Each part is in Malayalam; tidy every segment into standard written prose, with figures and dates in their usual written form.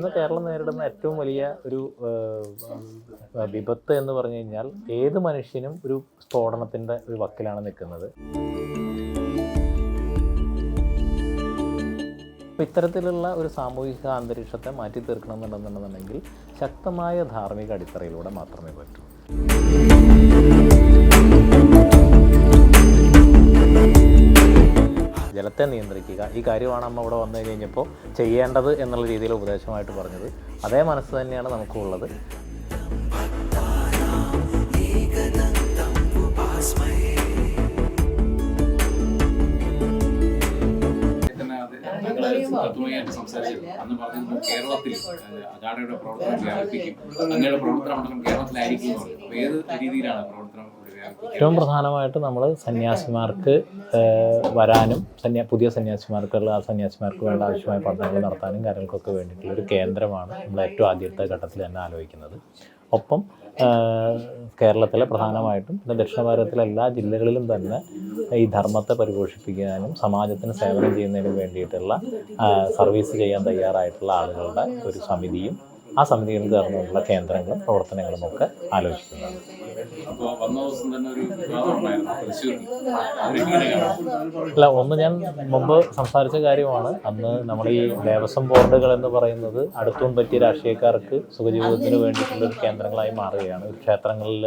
ഇന്ന് കേരളം നേരിടുന്ന ഏറ്റവും വലിയ ഒരു വിപത്ത് എന്ന് പറഞ്ഞു കഴിഞ്ഞാൽ ഏത് മനുഷ്യനും ഒരു സ്ഫോടനത്തിൻ്റെ ഒരു വക്കിലാണ് നിൽക്കുന്നത്. ഇത്തരത്തിലുള്ള ഒരു സാമൂഹിക അന്തരീക്ഷത്തെ മാറ്റി തീർക്കണമെന്നുണ്ടെന്നുണ്ടെങ്കിൽ ശക്തമായ ധാർമ്മിക അടിത്തറയിലൂടെ മാത്രമേ പറ്റൂ. ജലത്തെ നിയന്ത്രിക്കുക, ഈ കാര്യമാണ് അമ്മ ഇവിടെ വന്നു കഴിഞ്ഞപ്പോൾ ചെയ്യേണ്ടത് എന്നുള്ള രീതിയിൽ ഉപദേശമായിട്ട് പറഞ്ഞത്. അതേ മനസ്സ് തന്നെയാണ് നമുക്കുള്ളത്. അന്ന് പറഞ്ഞിരുന്നു കേരളത്തിൽ അജാഡയുടെ പ്രവർത്തനം വ്യാപിപ്പിക്കും, അങ്ങയുടെ പ്രവർത്തന മണ്ഡലം കേരളത്തിലായിരിക്കും. അപ്പോൾ ഏത് രീതിയിലാണ് പ്രവർത്തനം? ഏറ്റവും പ്രധാനമായിട്ട് നമ്മൾ സന്യാസിമാർക്ക് വരാനും പുതിയ സന്യാസിമാർക്കുള്ള ആ സന്യാസിമാർക്ക് വേണ്ട ആവശ്യമായ പഠനങ്ങൾ നടത്താനും കാര്യങ്ങൾക്കൊക്കെ വേണ്ടിയിട്ടുള്ള ഒരു കേന്ദ്രമാണ് നമ്മൾ ഏറ്റവും ആദ്യത്തെ ഘട്ടത്തിൽ തന്നെ ആലോചിക്കുന്നത്. ഒപ്പം കേരളത്തിലെ പ്രധാനമായിട്ടും പിന്നെ ദക്ഷിണ ഭാരതത്തിലെ എല്ലാ ജില്ലകളിലും തന്നെ ഈ ധർമ്മത്തെ പരിപോഷിപ്പിക്കാനും സമാജത്തിന് സേവനം ചെയ്യുന്നതിനും വേണ്ടിയിട്ടുള്ള സർവീസ് ചെയ്യാൻ തയ്യാറായിട്ടുള്ള ആളുകളുടെ ഒരു സമിതിയും ആ സമിതികൾ ചേർന്നുള്ള കേന്ദ്രങ്ങളും പ്രവർത്തനങ്ങളും ഒക്കെ ആലോചിക്കുന്നത്. അല്ല, ഒന്ന് ഞാൻ മുമ്പ് സംസാരിച്ച കാര്യമാണ്. അന്ന് നമ്മൾ ഈ ദേവസ്വം ബോർഡുകൾ എന്ന് പറയുന്നത് അടുത്തും പറ്റിയ രാഷ്ട്രീയക്കാർക്ക് സുഖജീവിതത്തിന് വേണ്ടിയിട്ടുള്ളൊരു കേന്ദ്രങ്ങളായി മാറുകയാണ്. ഒരു ക്ഷേത്രങ്ങളിൽ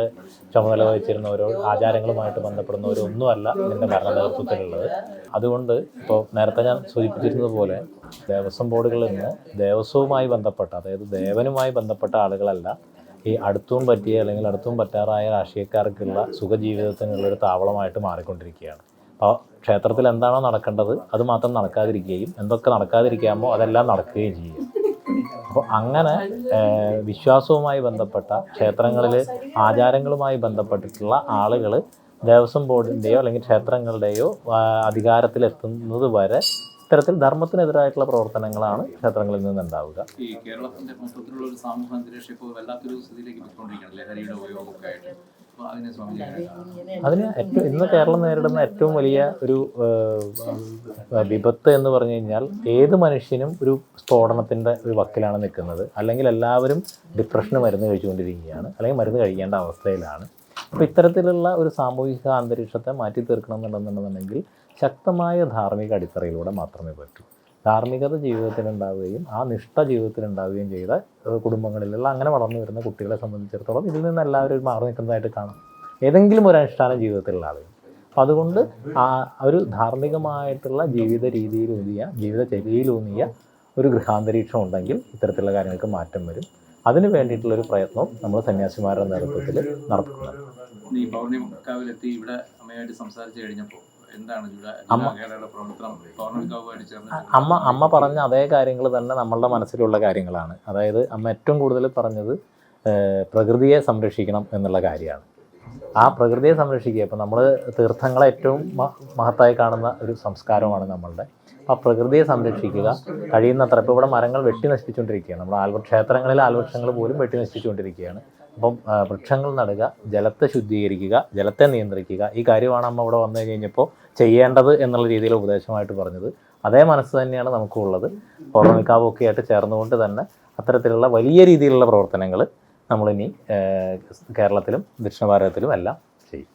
ചുമതല വഹിച്ചിരുന്നവരോ ആചാരങ്ങളുമായിട്ട് ബന്ധപ്പെടുന്നവരോ ഒന്നുമല്ല ഇതിൻ്റെ ഭരണ നേതൃത്വത്തിലുള്ളത്. അതുകൊണ്ട് ഇപ്പോൾ നേരത്തെ ഞാൻ സൂചിപ്പിച്ചിരുന്നത് പോലെ ദേവസ്വം ബോർഡുകളിൽ നിന്ന് ദേവസ്വവുമായി ബന്ധപ്പെട്ട, അതായത് ദേവനുമായി ബന്ധപ്പെട്ട ആളുകളല്ല, ഈ അടുത്തും പറ്റിയ അല്ലെങ്കിൽ അടുത്തും പറ്റാറായ രാഷ്ട്രീയക്കാർക്കുള്ള സുഖജീവിതത്തിനുള്ളൊരു താവളമായിട്ട് മാറിക്കൊണ്ടിരിക്കുകയാണ്. അപ്പോൾ ക്ഷേത്രത്തിൽ എന്താണോ നടക്കേണ്ടത് അത് മാത്രം നടക്കാതിരിക്കുകയും എന്തൊക്കെ നടക്കാതിരിക്കാമോ അതെല്ലാം നടക്കുകയും ചെയ്യും. അപ്പോൾ അങ്ങനെ വിശ്വാസവുമായി ബന്ധപ്പെട്ട ക്ഷേത്രങ്ങളിൽ ആചാരങ്ങളുമായി ബന്ധപ്പെട്ടിട്ടുള്ള ആളുകൾ ദേവസ്വം ബോർഡിൻ്റെയോ അല്ലെങ്കിൽ ക്ഷേത്രങ്ങളുടെയോ അധികാരത്തിലെത്തുന്നത് വരെ ഇത്തരത്തിൽ ധർമ്മത്തിനെതിരായിട്ടുള്ള പ്രവർത്തനങ്ങളാണ് ക്ഷേത്രങ്ങളിൽ നിന്നുണ്ടാവുക. ഈ കേരളത്തിന്റെ മൊത്തത്തിലുള്ള ഒരു സാമൂഹ്യ അന്തരീക്ഷം ഇപ്പോൾ വല്ലാത്തൊരു സ്ഥിതിയിലേക്ക് പോയിക്കൊണ്ടിരിക്കുകയാണ്, ലഹരിയുടെ ഉപയോഗമൊക്കെ ആയിട്ട്. അതിന് ഇന്ന് കേരളം നേരിടുന്ന ഏറ്റവും വലിയ ഒരു വിപത്ത് എന്ന് പറഞ്ഞു കഴിഞ്ഞാൽ ഏത് മനുഷ്യനും ഒരു സ്ഫോടനത്തിൻ്റെ ഒരു വക്കിലാണ് നിൽക്കുന്നത്. അല്ലെങ്കിൽ എല്ലാവരും ഡിപ്രഷന് മരുന്ന് കഴിച്ചുകൊണ്ടിരിക്കുകയാണ്, അല്ലെങ്കിൽ മരുന്ന് കഴിക്കേണ്ട അവസ്ഥയിലാണ്. അപ്പോൾ ഇത്തരത്തിലുള്ള ഒരു സാമൂഹിക അന്തരീക്ഷത്തെ മാറ്റി തീർക്കണമെന്നുണ്ടെന്നുണ്ടെങ്കിൽ ശക്തമായ ധാർമ്മിക അടിത്തറയിലൂടെ മാത്രമേ പറ്റൂ. ധാർമ്മികത ജീവിതത്തിലുണ്ടാവുകയും ആ നിഷ്ഠ ജീവിതത്തിലുണ്ടാവുകയും ചെയ്ത കുടുംബങ്ങളിലുള്ള അങ്ങനെ വളർന്നു വരുന്ന കുട്ടികളെ സംബന്ധിച്ചിടത്തോളം ഇതിൽ നിന്ന് എല്ലാവരും മാറി നിൽക്കുന്നതായിട്ട് കാണാം, ഏതെങ്കിലും ഒരു അനുഷ്ഠാന ജീവിതത്തിലുള്ള ആളുകൾ. അപ്പം അതുകൊണ്ട് ഒരു ധാർമ്മികമായിട്ടുള്ള ജീവിത രീതിയിലൂന്നിയ ജീവിതചര്യയിലൂന്നിയ ഒരു ഗൃഹാന്തരീക്ഷം ഉണ്ടെങ്കിൽ ഇത്തരത്തിലുള്ള കാര്യങ്ങൾക്ക് മാറ്റം വരും. അതിന് വേണ്ടിയിട്ടുള്ളൊരു പ്രയത്നം നമ്മൾ സന്യാസിമാരുടെ നേതൃത്വത്തിൽ നടത്തുന്നത്. ഈ പൗർണിമക്കാവിലെത്തി ഇവിടെ അമ്മയായിട്ട് സംസാരിച്ച് കഴിഞ്ഞപ്പോൾ അമ്മ പറഞ്ഞ അതേ കാര്യങ്ങൾ തന്നെ നമ്മളുടെ മനസ്സിലുള്ള കാര്യങ്ങളാണ്. അതായത് അമ്മ ഏറ്റവും കൂടുതൽ പറഞ്ഞത് പ്രകൃതിയെ സംരക്ഷിക്കണം എന്നുള്ള കാര്യമാണ്. ആ പ്രകൃതിയെ സംരക്ഷിക്കുക, ഇപ്പോൾ നമ്മൾ തീർത്ഥങ്ങളെ ഏറ്റവും മഹത്തായി കാണുന്ന ഒരു സംസ്കാരമാണ് നമ്മളുടെ. ആ പ്രകൃതിയെ സംരക്ഷിക്കുക, കഴിയുന്നത്ര. ഇപ്പോൾ ഇവിടെ മരങ്ങൾ വെട്ടി നശിപ്പിച്ചുകൊണ്ടിരിക്കുകയാണ്. നമ്മൾ ക്ഷേത്രങ്ങളിലെ ആൽവൃക്ഷങ്ങൾ പോലും വെട്ടി നശിപ്പിച്ചുകൊണ്ടിരിക്കുകയാണ്. അപ്പം വൃക്ഷങ്ങൾ നടുക, ജലത്തെ ശുദ്ധീകരിക്കുക, ജലത്തെ നിയന്ത്രിക്കുക, ഈ കാര്യമാണ് അമ്മ ഇവിടെ വന്നു കഴിഞ്ഞപ്പോൾ ചെയ്യേണ്ടത് എന്നുള്ള രീതിയിൽ ഉപദേശമായിട്ട് പറഞ്ഞത്. അതേ മനസ്സ് തന്നെയാണ് നമുക്കുള്ളത്. പൗർണമിക്കാവൊക്കെ ആയിട്ട് ചേർന്നുകൊണ്ട് തന്നെ അത്തരത്തിലുള്ള വലിയ രീതിയിലുള്ള പ്രവർത്തനങ്ങൾ നമ്മളിനി കേരളത്തിലും ദക്ഷിണ ഭാരതത്തിലും എല്ലാം ചെയ്യും.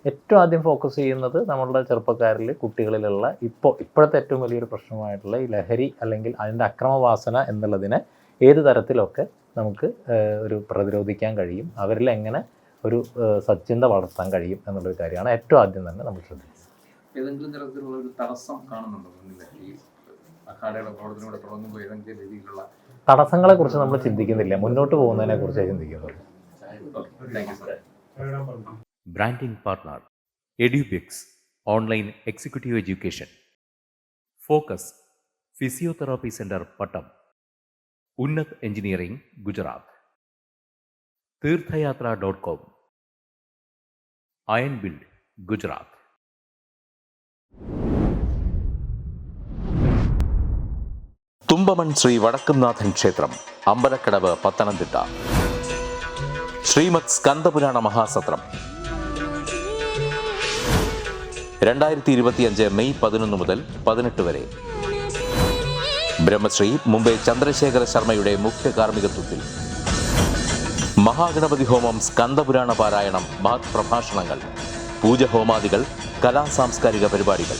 ഏറ്റവും ആദ്യം ഫോക്കസ് ചെയ്യുന്നത് നമ്മളുടെ ചെറുപ്പക്കാരിൽ കുട്ടികളിലുള്ള ഇപ്പോഴത്തെ ഏറ്റവും വലിയൊരു പ്രശ്നമായിട്ടുള്ള ഈ ലഹരി അല്ലെങ്കിൽ അതിൻ്റെ അക്രമവാസന എന്നുള്ളതിനെ ഏത് തരത്തിലൊക്കെ നമുക്ക് ഒരു പ്രതിരോധിക്കാൻ കഴിയും, അവരിൽ എങ്ങനെ ഒരു സച്ചിന്ത വളർത്താൻ കഴിയും എന്നുള്ളൊരു കാര്യമാണ് ഏറ്റവും ആദ്യം തന്നെ നമ്മൾ ശ്രദ്ധിക്കുന്നത്. ഏതെങ്കിലും തരത്തിലുള്ള ഒരു തടസ്സം കാണുന്നുണ്ടോ ഈ അഖാഡയുടെ പ്രവർത്തനത്തോടെ തുടങ്ങുമ്പോൾ? ഏതെങ്കിലും രീതിയിലുള്ള തടസ്സങ്ങളെ കുറിച്ച് നമ്മൾ ചിന്തിക്കുന്നില്ല, മുന്നോട്ട് പോകുന്നതിനെ കുറിച്ച് ചിന്തിക്കുന്നുള്ളൂ. Branding partner Edubix online executive education, focus physiotherapy centre Pattom, Unnath engineering Gujarat, തീർത്ഥയാത്ര.com, അയൺ ബിൽഡ് ഗുജറാത്ത്. തുമ്പമൺ ശ്രീ വടക്കുംനാഥൻ ക്ഷേത്രം, അമ്പലക്കടവ്, പത്തനംതിട്ട. ശ്രീമദ് സ്കന്ദപുരാണ മഹാസത്രം, 2025 മെയ് 11 മുതൽ 18 വരെ. ബ്രഹ്മശ്രീ മുംബൈ ചന്ദ്രശേഖര ശർമ്മയുടെ മുഖ്യ കാർമ്മികത്വത്തിൽ മഹാഗണപതി ഹോമം, സ്കന്ദപുരാണ പാരായണം, മഹത് പ്രഭാഷണങ്ങൾ, പൂജഹോമാദികൾ, കലാസാംസ്കാരിക പരിപാടികൾ.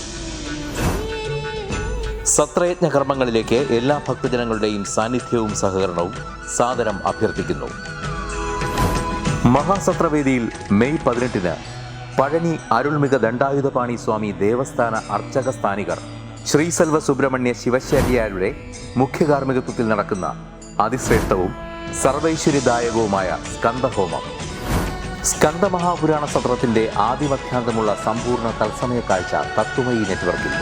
സത്രയജ്ഞ കർമ്മങ്ങളിലേക്ക് എല്ലാ ഭക്തജനങ്ങളുടെയും സാന്നിധ്യവും സഹകരണവും സാദരം അഭ്യർത്ഥിക്കുന്നു. മഹാസത്രവേദിയിൽ മെയ് 18 പഴനി അരുൾമിക ദണ്ഡായുധപാണി സ്വാമി ദേവസ്ഥാന അർച്ചക സ്ഥാനികർ ശ്രീസെൽവ സുബ്രഹ്മണ്യ ശിവശാരിയാരുടെ മുഖ്യ കാർമ്മികത്വത്തിൽ നടക്കുന്ന അതിശ്രേഷ്ഠവും സർവൈശ്വര്യദായകവുമായ സ്കന്ദഹോമം. സ്കന്ദമഹാപുരാണ സത്രത്തിന്റെ ആദിമധ്യാന്തമുള്ള സമ്പൂർണ്ണ തത്സമയ കാഴ്ച തത്വമയി നെറ്റ്വർക്കിൽ.